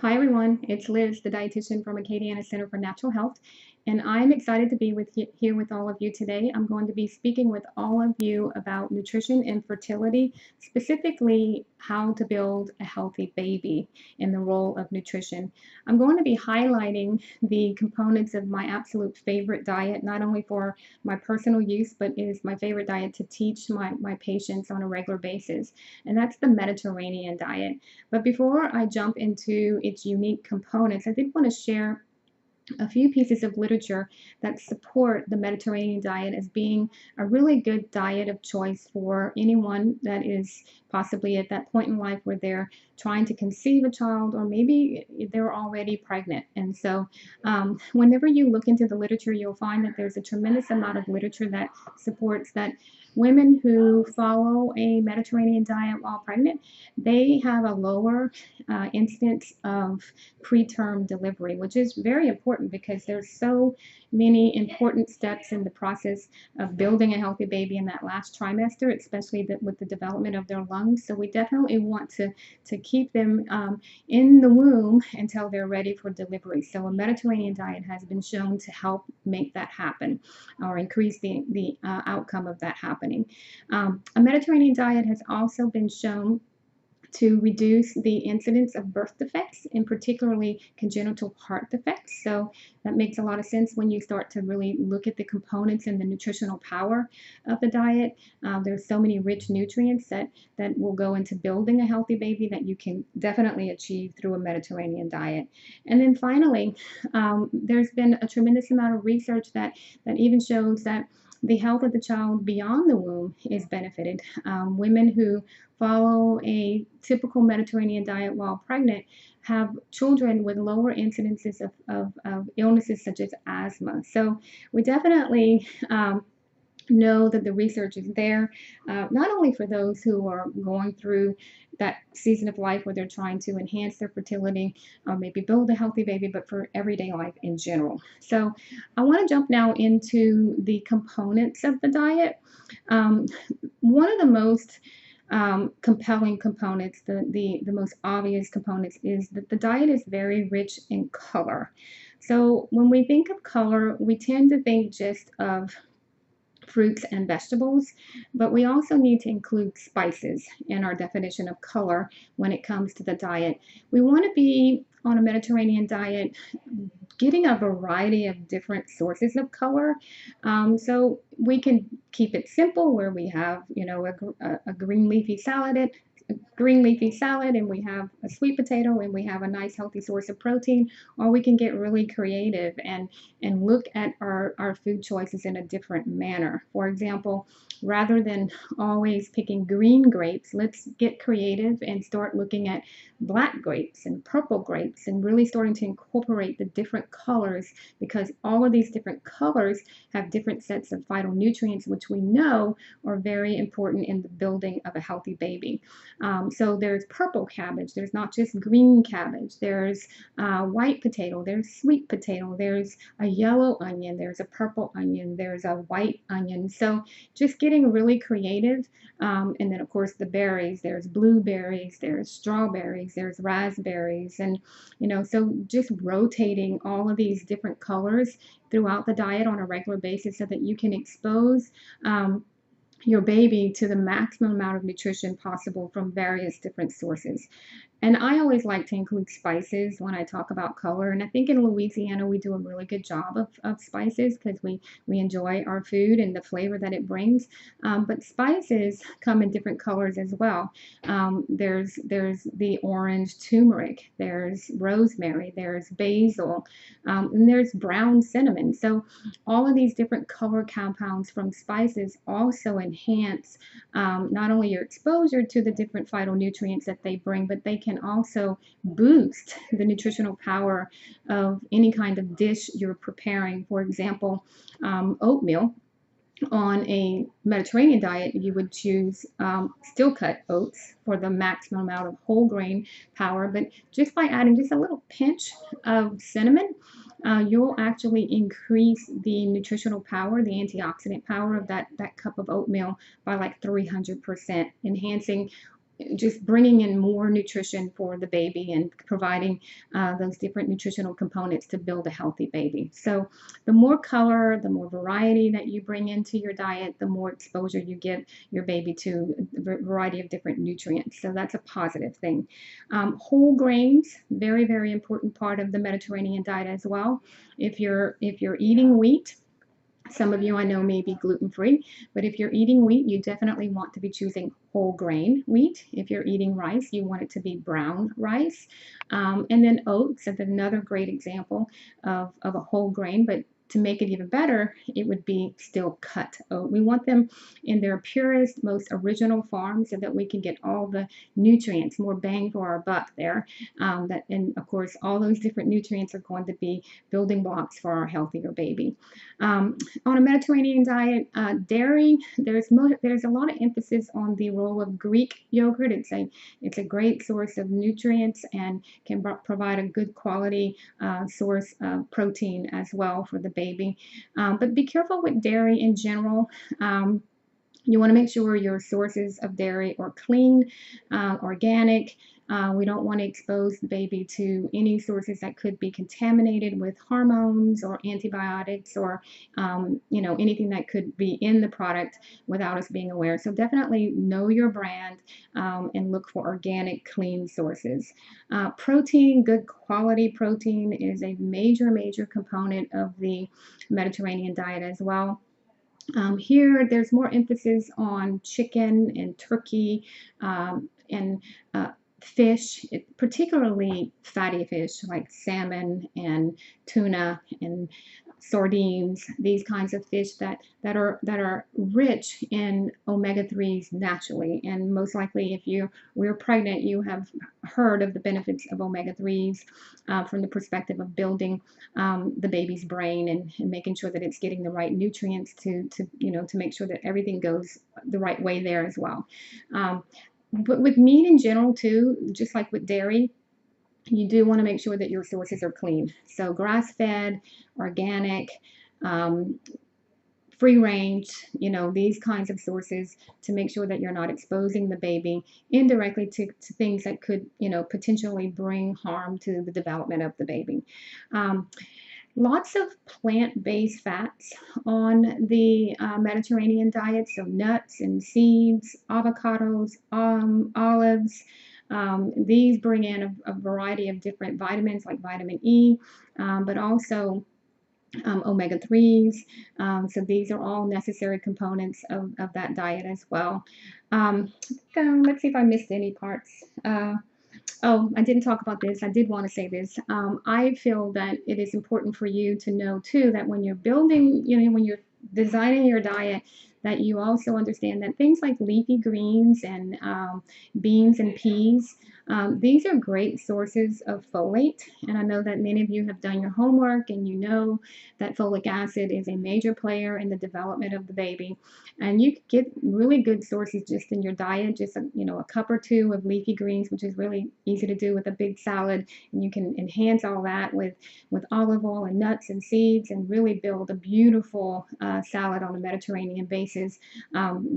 Hi everyone, it's Liz, the dietitian from Acadiana Center for Natural Health, and I'm excited to be here with all of you today. I'm going to be speaking with all of you about nutrition and fertility, specifically how to build a healthy baby and the role of nutrition. I'm going to be highlighting the components of my absolute favorite diet, not only for my personal use, but it is my favorite diet to teach my patients on a regular basis, and that's the Mediterranean diet. But before I jump into its unique components, I did want to share a few pieces of literature that support the Mediterranean diet as being a really good diet of choice for anyone that is possibly at that point in life where they're trying to conceive a child or maybe they're already pregnant. And so, whenever you look into the literature, you'll find that there's a tremendous amount of literature that supports that women who follow a Mediterranean diet while pregnant, they have a lower incidence of preterm delivery, which is very important because there's so many important steps in the process of building a healthy baby in that last trimester, especially with the development of their lungs. So we definitely want to keep them in the womb until they're ready for delivery. So a Mediterranean diet has been shown to help make that happen or increase the outcome of that happening. A Mediterranean diet has also been shown to reduce the incidence of birth defects, and particularly congenital heart defects. So that makes a lot of sense when you start to really look at the components and the nutritional power of the diet. There's so many rich nutrients that will go into building a healthy baby that you can definitely achieve through a Mediterranean diet. And then finally, there's been a tremendous amount of research that even shows that the health of the child beyond the womb is benefited. Women who follow a typical Mediterranean diet while pregnant have children with lower incidences of illnesses such as asthma. So we definitely know that the research is there, not only for those who are going through that season of life where they're trying to enhance their fertility or maybe build a healthy baby, but for everyday life in general. So I want to jump now into the components of the diet. Um, One of the most compelling components, the most obvious components, is that the diet is very rich in color. So when we think of color, we tend to think just of fruits and vegetables, but we also need to include spices in our definition of color when it comes to the diet. We want to be on a Mediterranean diet getting a variety of different sources of color. So we can keep it simple where we have, a green leafy salad, and we have a sweet potato and we have a nice healthy source of protein, or we can get really creative and look at our food choices in a different manner. For example, rather than always picking green grapes, let's get creative and start looking at black grapes and purple grapes and really starting to incorporate the different colors, because all of these different colors have different sets of phytonutrients which we know are very important in the building of a healthy baby. So there's purple cabbage, there's not just green cabbage, there's white potato, there's sweet potato, there's a yellow onion, there's a purple onion, there's a white onion. So just getting really creative. And then of course the berries, there's blueberries, there's strawberries, there's raspberries, and so just rotating all of these different colors throughout the diet on a regular basis so that you can expose your baby to the maximum amount of nutrition possible from various different sources. And I always like to include spices when I talk about color. And I think in Louisiana, we do a really good job of spices because we enjoy our food and the flavor that it brings. But spices come in different colors as well. There's the orange turmeric, there's rosemary, there's basil, and there's brown cinnamon. So all of these different color compounds from spices also enhance not only your exposure to the different phytonutrients that they bring, but they can also boost the nutritional power of any kind of dish you're preparing. For example, oatmeal. On a Mediterranean diet, you would choose steel cut oats for the maximum amount of whole grain power, but just by adding just a little pinch of cinnamon, you'll actually increase the nutritional power, the antioxidant power of that cup of oatmeal by like 300%, enhancing just bringing in more nutrition for the baby and providing those different nutritional components to build a healthy baby. So the more color, the more variety that you bring into your diet, the more exposure you give your baby to a variety of different nutrients. So that's a positive thing. Whole grains, very, very important part of the Mediterranean diet as well. If you're eating wheat, some of you I know may be gluten-free, but if you're eating wheat, you definitely want to be choosing whole grain wheat. If you're eating rice, you want it to be brown rice. And then oats is another great example of a whole grain, but to make it even better, it would be still cut oat. We want them in their purest, most original form so that we can get all the nutrients, more bang for our buck there. And of course, all those different nutrients are going to be building blocks for our healthier baby. On a Mediterranean diet, dairy, there's a lot of emphasis on the role of Greek yogurt. It's a great source of nutrients and can provide a good quality source of protein as well for the baby. But be careful with dairy in general. You want to make sure your sources of dairy are clean, organic. We don't want to expose the baby to any sources that could be contaminated with hormones or antibiotics or anything that could be in the product without us being aware. So definitely know your brand and look for organic, clean sources. Protein, good quality protein is a major, major component of the Mediterranean diet as well. Here, there's more emphasis on chicken and turkey and fish, particularly fatty fish like salmon and tuna and sardines, these kinds of fish that are rich in omega-3s naturally. And most likely, if you were pregnant, you have heard of the benefits of omega-3s from the perspective of building the baby's brain and making sure that it's getting the right nutrients to make sure that everything goes the right way there as well. But with meat in general too, just like with dairy, you do want to make sure that your sources are clean. So grass-fed, organic, free range, these kinds of sources to make sure that you're not exposing the baby indirectly to things that could, potentially bring harm to the development of the baby. Lots of plant-based fats on the Mediterranean diet, so nuts and seeds, avocados, olives. These bring in a variety of different vitamins like vitamin E, but also omega-3s. So these are all necessary components of that diet as well. Let's see if I missed any parts. Oh, I didn't talk about this. I did want to say this. I feel that it is important for you to know too that when you're building, when you're designing your diet, that you also understand that things like leafy greens and beans and peas, these are great sources of folate. And I know that many of you have done your homework and you know that folic acid is a major player in the development of the baby. And you get really good sources just in your diet, just a cup or two of leafy greens, which is really easy to do with a big salad. And you can enhance all that with olive oil and nuts and seeds and really build a beautiful salad on a Mediterranean basis.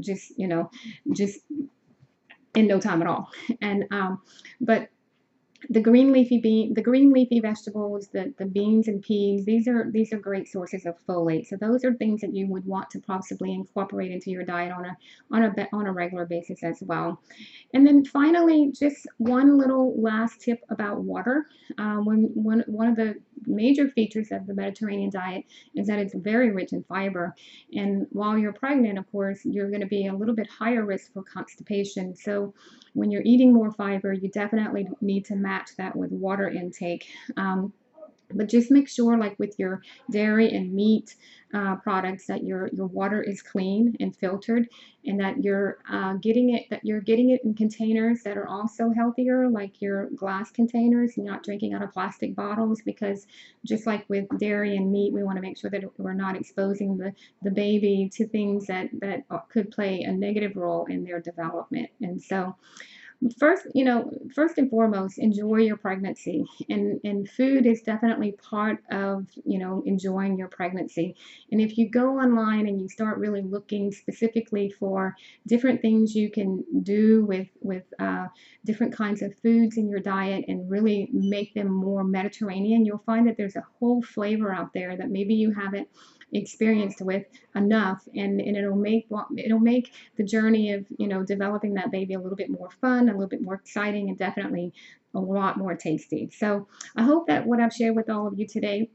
Just in no time at all. And but the green leafy vegetables, the beans and peas, these are great sources of folate. So those are things that you would want to possibly incorporate into your diet on a regular basis as well. And then finally, just one little last tip about water. One of the major features of the Mediterranean diet is that it's very rich in fiber. And while you're pregnant, of course, you're going to be a little bit higher risk for constipation. So when you're eating more fiber, you definitely need to match that with water intake. But just make sure, like with your dairy and meat products, that your water is clean and filtered, and that you're getting it in containers that are also healthier, like your glass containers, and not drinking out of plastic bottles. Because just like with dairy and meat, we want to make sure that we're not exposing the baby to things that could play a negative role in their development. And so First, first and foremost, enjoy your pregnancy. And food is definitely part of, enjoying your pregnancy. And if you go online and you start really looking specifically for different things you can do with different kinds of foods in your diet and really make them more Mediterranean, you'll find that there's a whole flavor out there that maybe you haven't experienced with enough, and it'll make the journey of developing that baby a little bit more fun, a little bit more exciting, and definitely a lot more tasty. So I hope that what I've shared with all of you today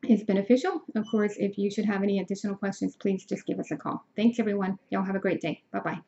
is beneficial. Of course, if you should have any additional questions, please just give us a call. Thanks, everyone. Y'all have a great day. Bye bye.